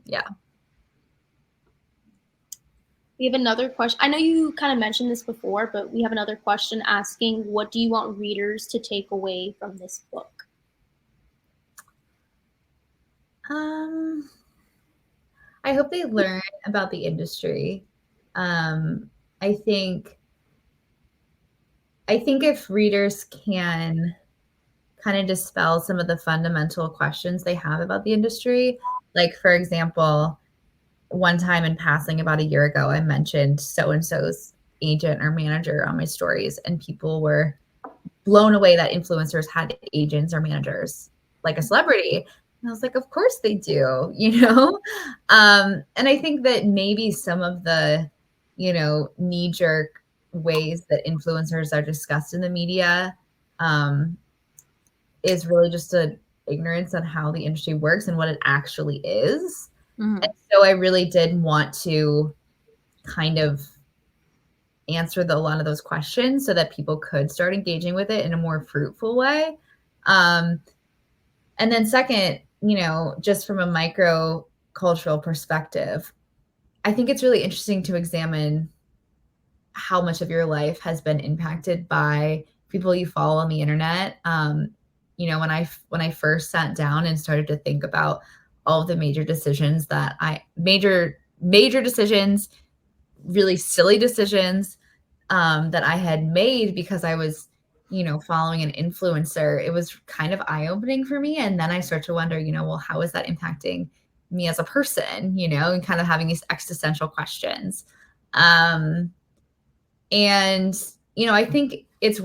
Yeah. We have another question. I know you kind of mentioned this before, but we have another question asking, what do you want readers to take away from this book? I hope they learn about the industry. I think if readers can kind of dispel some of the fundamental questions they have about the industry, like for example, one time in passing about a year ago, I mentioned so-and-so's agent or manager on my stories, and people were blown away that influencers had agents or managers like a celebrity. And I was like, of course they do, you know? And I think that maybe some of the, you know, knee-jerk ways that influencers are discussed in the media is really just a ignorance on how the industry works and what it actually is. Mhm. And so I really did want to kind of answer a lot of those questions so that people could start engaging with it in a more fruitful way. And then second, you know, just from a micro cultural perspective, I think it's really interesting to examine how much of your life has been impacted by people you follow on the internet. You know, when I first sat down and started to think about all of the major decisions that major decisions, really silly decisions that I had made because I was, you know, following an influencer, it was kind of eye-opening for me. And then I start to wonder, you know, well, how is that impacting me as a person, you know, and kind of having these existential questions. And, you know, I think it's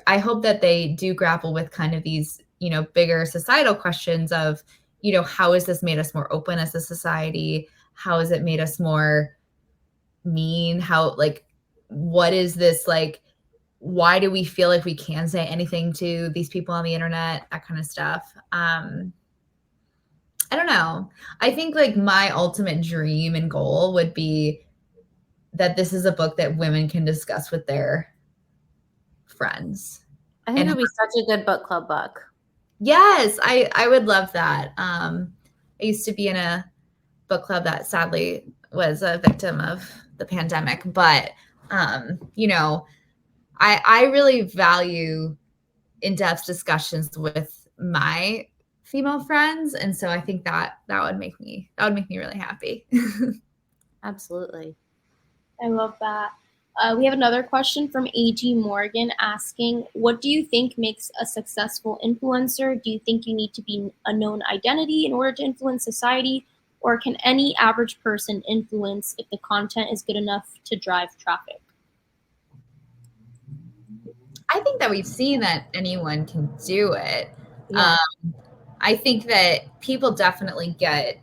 I hope that they do grapple with kind of these, you know, bigger societal questions of, you know, how has this made us more open as a society? How has it made us more mean? How, like, what is this, like, why do we feel like we can say anything to these people on the internet? That kind of stuff. I don't know. I think like my ultimate dream and goal would be that this is a book that women can discuss with their friends. I think it would be such a good book club book. Yes, I would love that. I used to be in a book club that sadly was a victim of the pandemic, but you know, I really value in-depth discussions with my female friends, and so I think that would make me really happy. Absolutely. I love that. We have another question from A.G. Morgan asking, what do you think makes a successful influencer? Do you think you need to be a known identity in order to influence society? Or can any average person influence if the content is good enough to drive traffic? I think that we've seen that anyone can do it. Yeah. I think that people definitely get,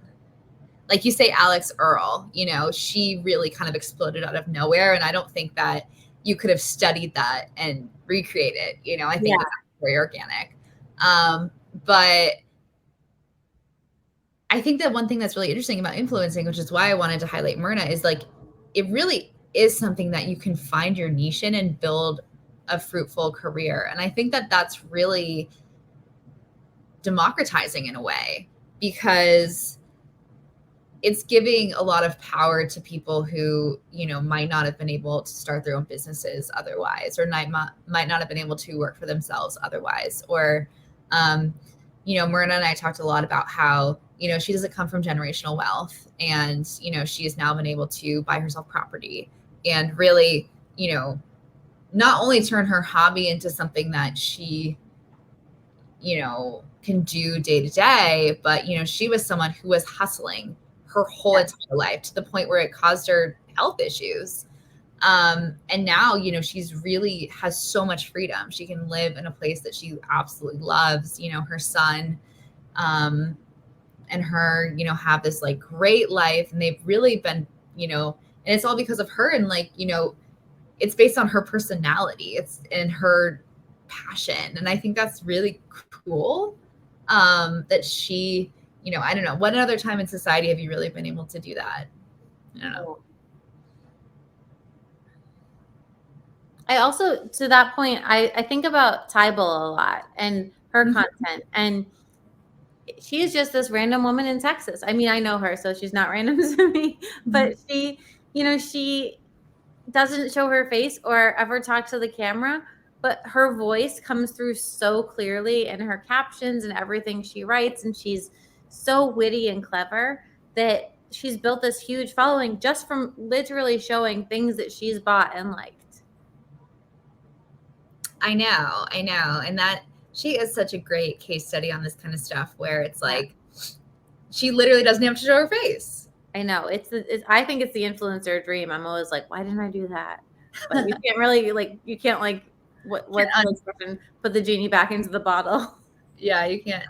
like you say, Alex Earle, you know, she really kind of exploded out of nowhere. And I don't think that you could have studied that and recreate it. You know, I think that's very organic. But I think that one thing that's really interesting about influencing, which is why I wanted to highlight Myrna, is like, it really is something that you can find your niche in and build a fruitful career. And I think that that's really democratizing in a way, because it's giving a lot of power to people who, you know, might not have been able to start their own businesses otherwise, or might not have been able to work for themselves otherwise. Or, you know, Myrna and I talked a lot about how, you know, she doesn't come from generational wealth, and, you know, she has now been able to buy herself property and really, you know, not only turn her hobby into something that she, you know, can do day to day, but, you know, she was someone who was hustling her whole entire life to the point where it caused her health issues. And now, you know, she's really has so much freedom. She can live in a place that she absolutely loves. You know, her son and her, you know, have this like great life, and they've really been, you know, and it's all because of her. And like, you know, it's based on her personality. It's in her passion. And I think that's really cool. That she, you know, I don't know, what other time in society have you really been able to do that? I don't know. I also, to that point, I think about Tybal a lot and her content. And she is just this random woman in Texas. I mean, I know her, so she's not random to me. But she, you know, she doesn't show her face or ever talk to the camera, but her voice comes through so clearly in her captions and everything she writes. And she's so witty and clever that she's built this huge following just from literally showing things that she's bought and liked. I know. And that she is such a great case study on this kind of stuff where it's like, she literally doesn't have to show her face. I know. I think it's the influencer dream. I'm always like, why didn't I do that? But you can't really put the genie back into the bottle. Yeah, you can't.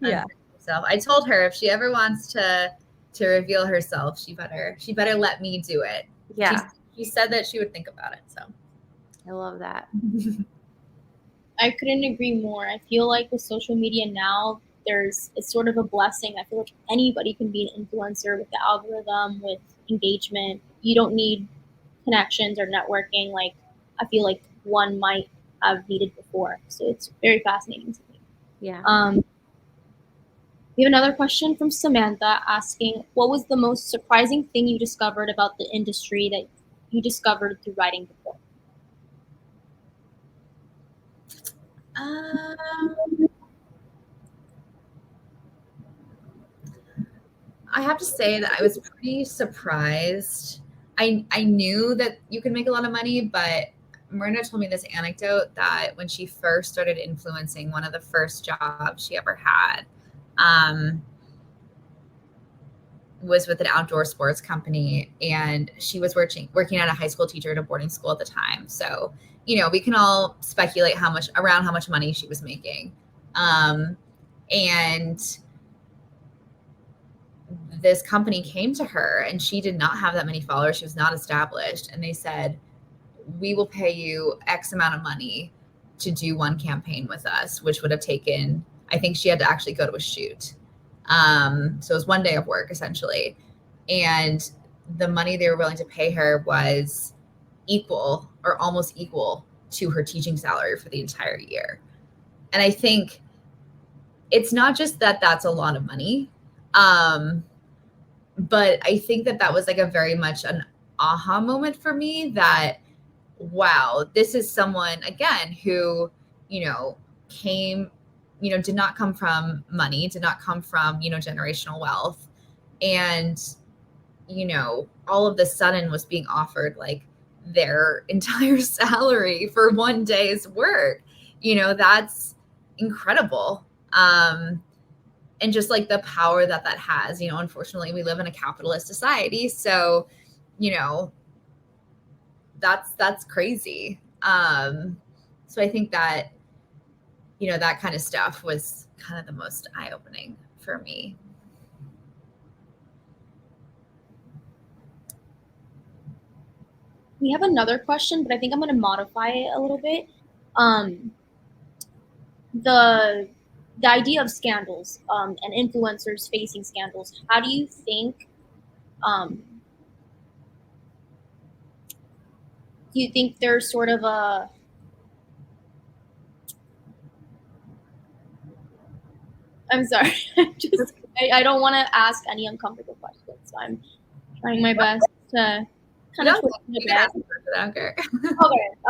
Yeah. Yourself. I told her if she ever wants to reveal herself, she better let me do it. Yeah. She said that she would think about it. So I love that. I couldn't agree more. I feel like with social media now, it's sort of a blessing. I feel like anybody can be an influencer with the algorithm, with engagement. You don't need connections or networking like I feel like one might have needed before. So it's very fascinating to me. Yeah. We have another question from Samantha asking, what was the most surprising thing you discovered about the industry that you discovered through writing the book? I have to say that I was pretty surprised. I knew that you could make a lot of money, but Marina told me this anecdote that when she first started influencing, one of the first jobs she ever had was with an outdoor sports company, and she was working at a high school teacher at a boarding school at the time. So, we can all speculate how much money she was making. And this company came to her and she did not have that many followers. She was not established. And they said, we will pay you X amount of money to do one campaign with us, which would have taken, I think she had to actually go to a shoot. So it was one day of work essentially. And the money they were willing to pay her was equal or almost equal to her teaching salary for the entire year. And I think it's not just that that's a lot of money. But I think that was like a very much an aha moment for me that, wow, this is someone again who, came, did not come from money, did not come from, generational wealth. And, all of the sudden was being offered like their entire salary for one day's work. That's incredible. And just like the power that has, unfortunately we live in a capitalist society. So, that's crazy. So I think that, that kind of stuff was kind of the most eye-opening for me. We have another question, but I think I'm going to modify it a little bit. The idea of scandals and influencers facing scandals, how do you think there's sort of a I'm sorry. I don't want to ask any uncomfortable questions, so I'm trying my best to kind of twist it back. I don't care.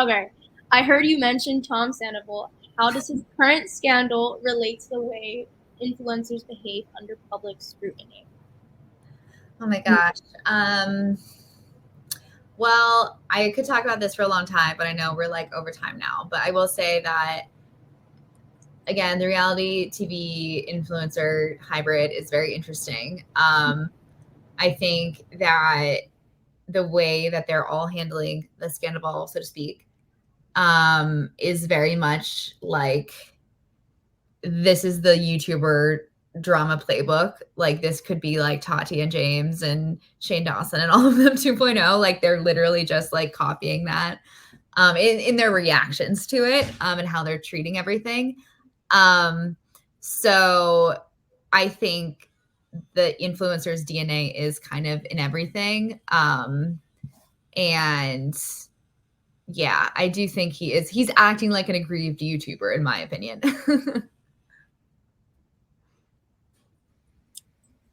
Okay. I heard you mention Tom Sandoval. How does his current scandal relate to the way influencers behave under public scrutiny? Oh my gosh. Well, I could talk about this for a long time, but I know we're like over time now. But I will say that, again, the reality TV influencer hybrid is very interesting. I think that the way that they're all handling the scandal, so to speak, is very much like, this is the YouTuber drama playbook. Like, this could be like Tati and James and Shane Dawson and all of them 2.0. Like, they're literally just like copying that in their reactions to it and how they're treating everything. So I think the influencer's DNA is kind of in everything. And yeah, I do think he's acting like an aggrieved YouTuber, in my opinion.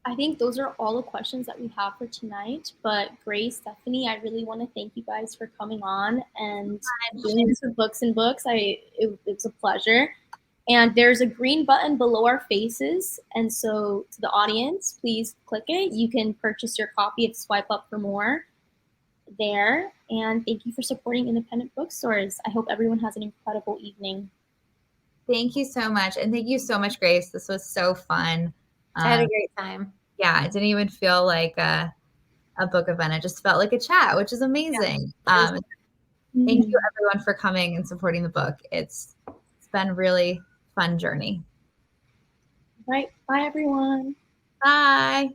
I think those are all the questions that we have for tonight. But Grace, Stephanie, I really want to thank you guys for coming on and doing this with Books and Books. It was a pleasure. And there's a green button below our faces. And so to the audience, please click it. You can purchase your copy and swipe up for more there. And thank you for supporting independent bookstores. I hope everyone has an incredible evening. Thank you so much. And thank you so much, Grace. This was so fun. I had a great time. Yeah, it didn't even feel like a book event. It just felt like a chat, which is amazing. Yeah. Thank you everyone for coming and supporting the book. It's been a really fun journey. Right. Bye, everyone. Bye.